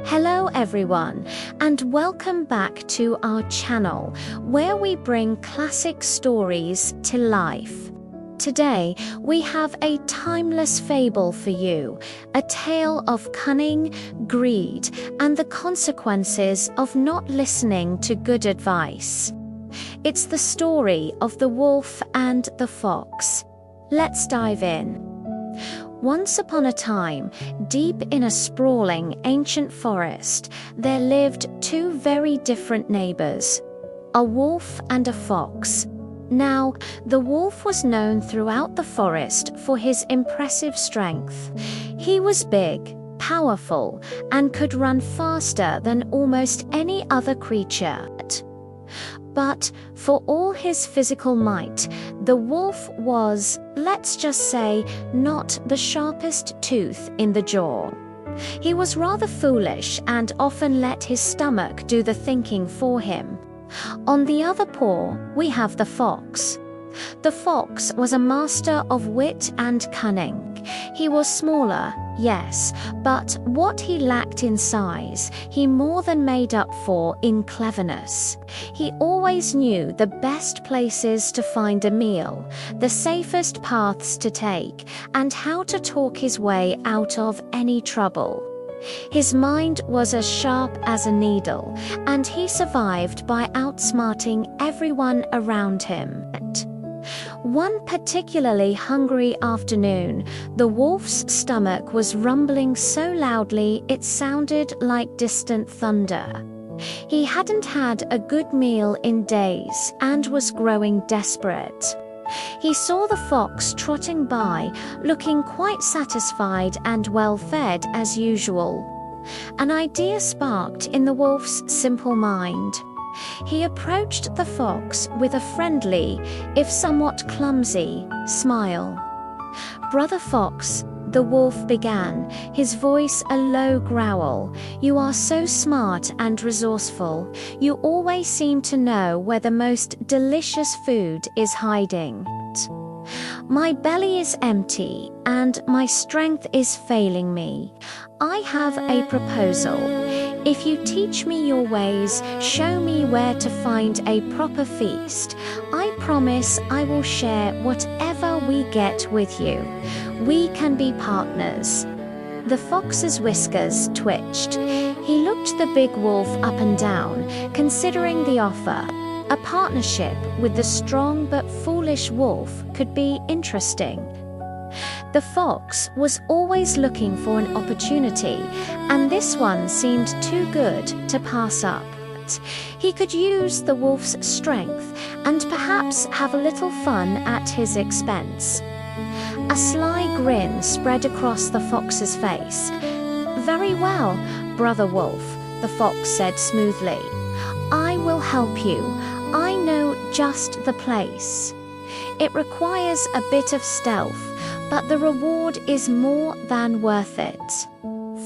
Hello everyone, and welcome back to our channel where we bring classic stories to life. Today we have a timeless fable for you, a tale of cunning, greed, and the consequences of not listening to good advice. It's the story of the wolf and the fox. Let's dive in. Once upon a time, deep in a sprawling ancient forest, there lived two very different neighbors, a wolf and a fox. Now, the wolf was known throughout the forest for his impressive strength. He was big, powerful, and could run faster than almost any other creature. But for all his physical might, the wolf was, let's just say, not the sharpest tooth in the jaw. He was rather foolish and often let his stomach do the thinking for him. On the other paw, we have the fox. The fox was a master of wit and cunning. He was smaller, yes, but what he lacked in size, he more than made up for in cleverness. He always knew the best places to find a meal, the safest paths to take, and how to talk his way out of any trouble. His mind was as sharp as a needle, and he survived by outsmarting everyone around him. One particularly hungry afternoon, the wolf's stomach was rumbling so loudly it sounded like distant thunder. He hadn't had a good meal in days and was growing desperate. He saw the fox trotting by, looking quite satisfied and well-fed as usual. An idea sparked in the wolf's simple mind. He approached the fox with a friendly, if somewhat clumsy, smile. "Brother Fox," the wolf began, his voice a low growl, "you are so smart and resourceful. You always seem to know where the most delicious food is hiding. My belly is empty, and my strength is failing me. I have a proposal. If you teach me your ways, show me where to find a proper feast, I promise I will share whatever we get with you. We can be partners." The fox's whiskers twitched. He looked the big wolf up and down, considering the offer. A partnership with the strong but foolish wolf could be interesting. The fox was always looking for an opportunity, and this one seemed too good to pass up. He could use the wolf's strength and perhaps have a little fun at his expense. A sly grin spread across the fox's face. "Very well, Brother Wolf," the fox said smoothly. "I will help you. I know just the place. It requires a bit of stealth, but the reward is more than worth it.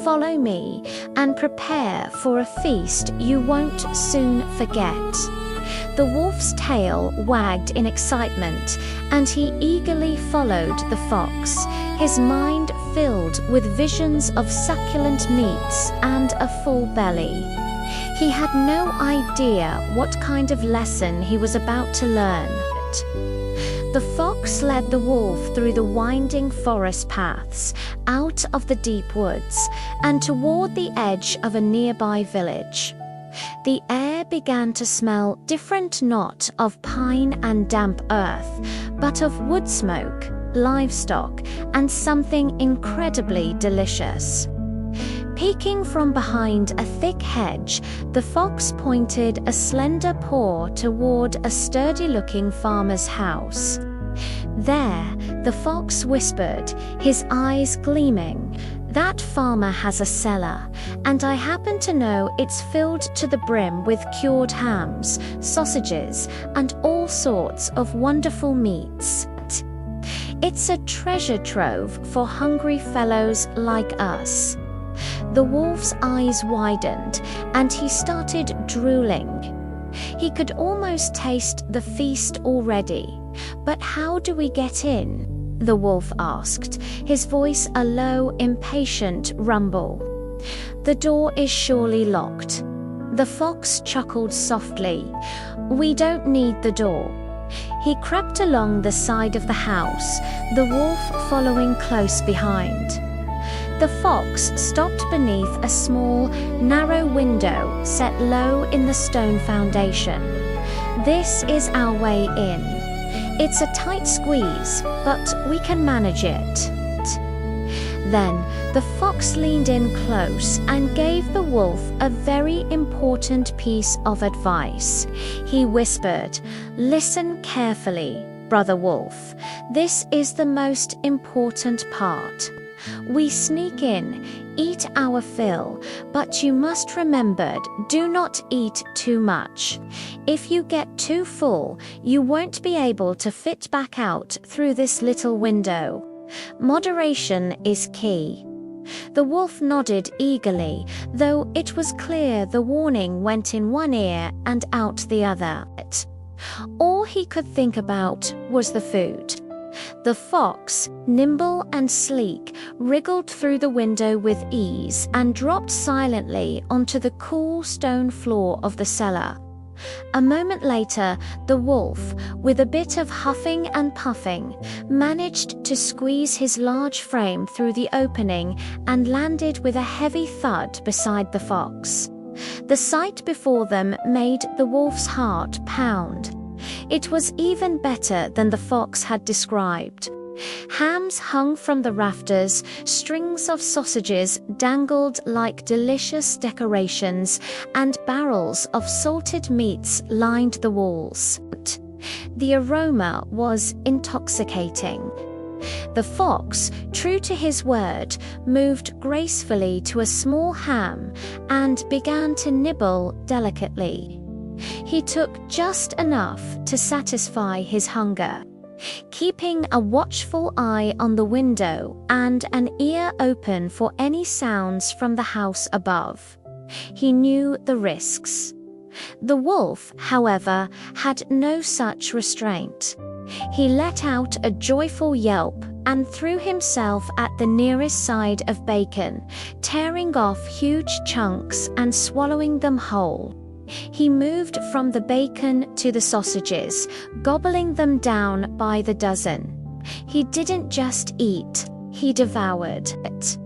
Follow me and prepare for a feast you won't soon forget." The wolf's tail wagged in excitement, and he eagerly followed the fox, his mind filled with visions of succulent meats and a full belly. He had no idea what kind of lesson he was about to learn. The fox led the wolf through the winding forest paths, out of the deep woods, and toward the edge of a nearby village. The air began to smell different, not of pine and damp earth, but of wood smoke, livestock, and something incredibly delicious. Peeking from behind a thick hedge, the fox pointed a slender paw toward a sturdy-looking farmer's house. "There," the fox whispered, his eyes gleaming, "that farmer has a cellar, and I happen to know it's filled to the brim with cured hams, sausages, and all sorts of wonderful meats. It's a treasure trove for hungry fellows like us." The wolf's eyes widened, and he started drooling. He could almost taste the feast already. "But how do we get in?" the wolf asked, his voice a low, impatient rumble. The door is surely locked." The fox chuckled softly. "We don't need the door." He crept along the side of the house, the wolf following close behind. The fox stopped beneath a small, narrow window set low in the stone foundation. "This is our way in. It's a tight squeeze, but we can manage it." Then the fox leaned in close and gave the wolf a very important piece of advice. He whispered, "Listen carefully, brother wolf. This is the most important part. We sneak in, eat our fill, but you must remember, do not eat too much. If you get too full, you won't be able to fit back out through this little window. Moderation is key." The wolf nodded eagerly, though it was clear the warning went in one ear and out the other. All he could think about was the food. The fox, nimble and sleek, wriggled through the window with ease and dropped silently onto the cool stone floor of the cellar. A moment later, the wolf, with a bit of huffing and puffing, managed to squeeze his large frame through the opening and landed with a heavy thud beside the fox. The sight before them made the wolf's heart pound. It was even better than the fox had described. Hams hung from the rafters, strings of sausages dangled like delicious decorations, and barrels of salted meats lined the walls. The aroma was intoxicating. The fox, true to his word, moved gracefully to a small ham and began to nibble delicately. He took just enough to satisfy his hunger, keeping a watchful eye on the window and an ear open for any sounds from the house above. He knew the risks. The wolf, however, had no such restraint. He let out a joyful yelp and threw himself at the nearest side of bacon, tearing off huge chunks and swallowing them whole. He moved from the bacon to the sausages, gobbling them down by the dozen. He didn't just eat, he devoured it.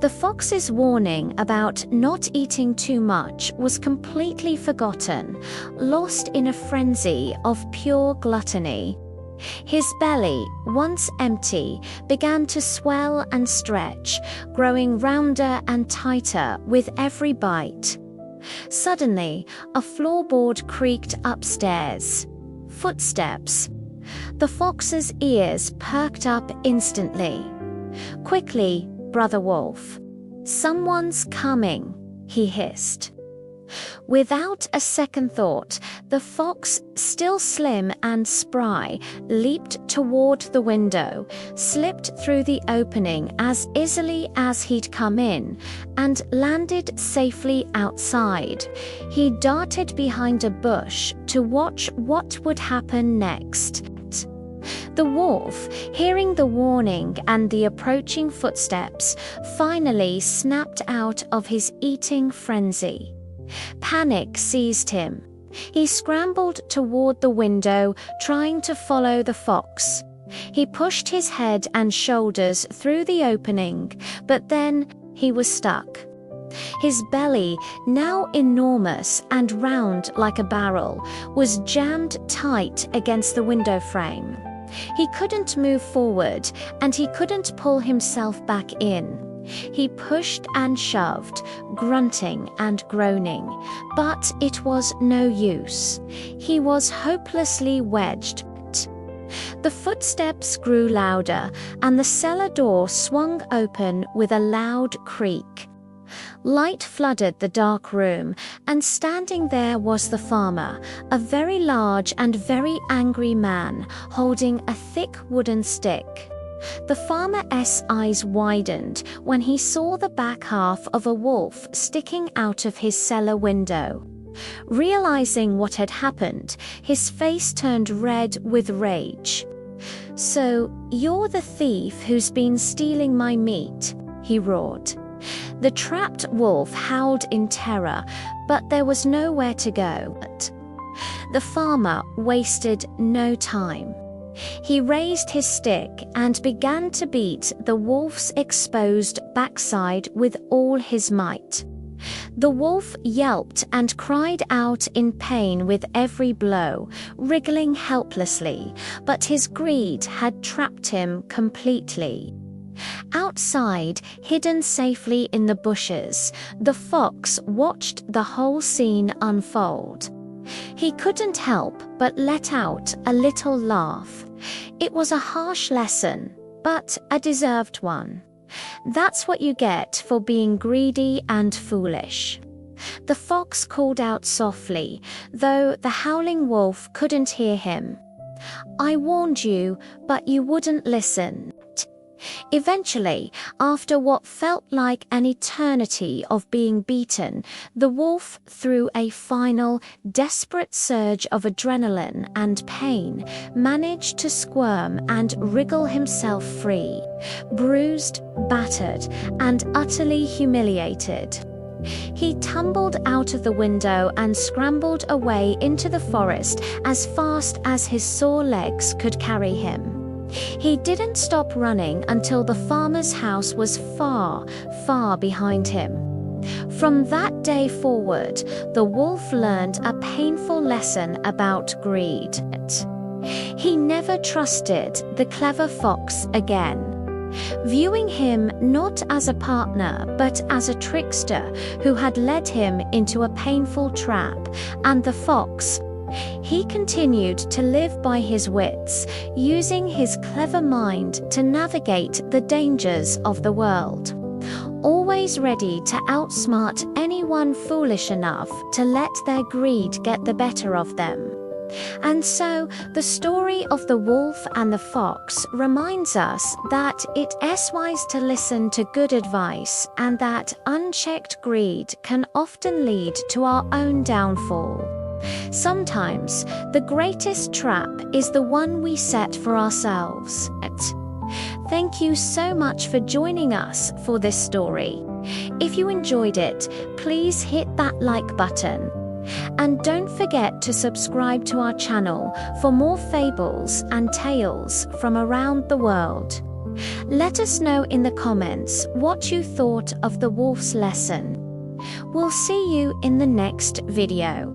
The fox's warning about not eating too much was completely forgotten, lost in a frenzy of pure gluttony. His belly, once empty, began to swell and stretch, growing rounder and tighter with every bite. Suddenly, a floorboard creaked upstairs. Footsteps. The fox's ears perked up instantly. "Quickly, brother wolf. Someone's coming," he hissed. Without a second thought, the fox, still slim and spry, leaped toward the window, slipped through the opening as easily as he'd come in, and landed safely outside. He darted behind a bush to watch what would happen next. The wolf, hearing the warning and the approaching footsteps, finally snapped out of his eating frenzy. Panic seized him. He scrambled toward the window, trying to follow the fox. He pushed his head and shoulders through the opening, but then he was stuck. His belly, now enormous and round like a barrel, was jammed tight against the window frame. He couldn't move forward, and he couldn't pull himself back in. He pushed and shoved, grunting and groaning, but it was no use. He was hopelessly wedged. The footsteps grew louder, and the cellar door swung open with a loud creak. Light flooded the dark room, and standing there was the farmer, a very large and very angry man, holding a thick wooden stick. The farmer's eyes widened when he saw the back half of a wolf sticking out of his cellar window. Realizing what had happened, his face turned red with rage. "So, you're the thief who's been stealing my meat," he roared. The trapped wolf howled in terror, but there was nowhere to go. The farmer wasted no time. He raised his stick and began to beat the wolf's exposed backside with all his might. The wolf yelped and cried out in pain with every blow, wriggling helplessly, but his greed had trapped him completely. Outside, hidden safely in the bushes, the fox watched the whole scene unfold. He couldn't help but let out a little laugh. It was a harsh lesson, but a deserved one. That's what you get for being greedy and foolish. The fox called out softly, though the howling wolf couldn't hear him. "I warned you, but you wouldn't listen." Eventually, after what felt like an eternity of being beaten, the wolf, through a final, desperate surge of adrenaline and pain, managed to squirm and wriggle himself free, bruised, battered, and utterly humiliated. He tumbled out of the window and scrambled away into the forest as fast as his sore legs could carry him. He didn't stop running until the farmer's house was far, far behind him. From that day forward, the wolf learned a painful lesson about greed. He never trusted the clever fox again, viewing him not as a partner but as a trickster who had led him into a painful trap. And the fox, he continued to live by his wits, using his clever mind to navigate the dangers of the world, always ready to outsmart anyone foolish enough to let their greed get the better of them. And so, the story of the wolf and the fox reminds us that it is wise to listen to good advice, and that unchecked greed can often lead to our own downfall. Sometimes, the greatest trap is the one we set for ourselves. Thank you so much for joining us for this story. If you enjoyed it, please hit that like button. And don't forget to subscribe to our channel for more fables and tales from around the world. Let us know in the comments what you thought of the wolf's lesson. We'll see you in the next video.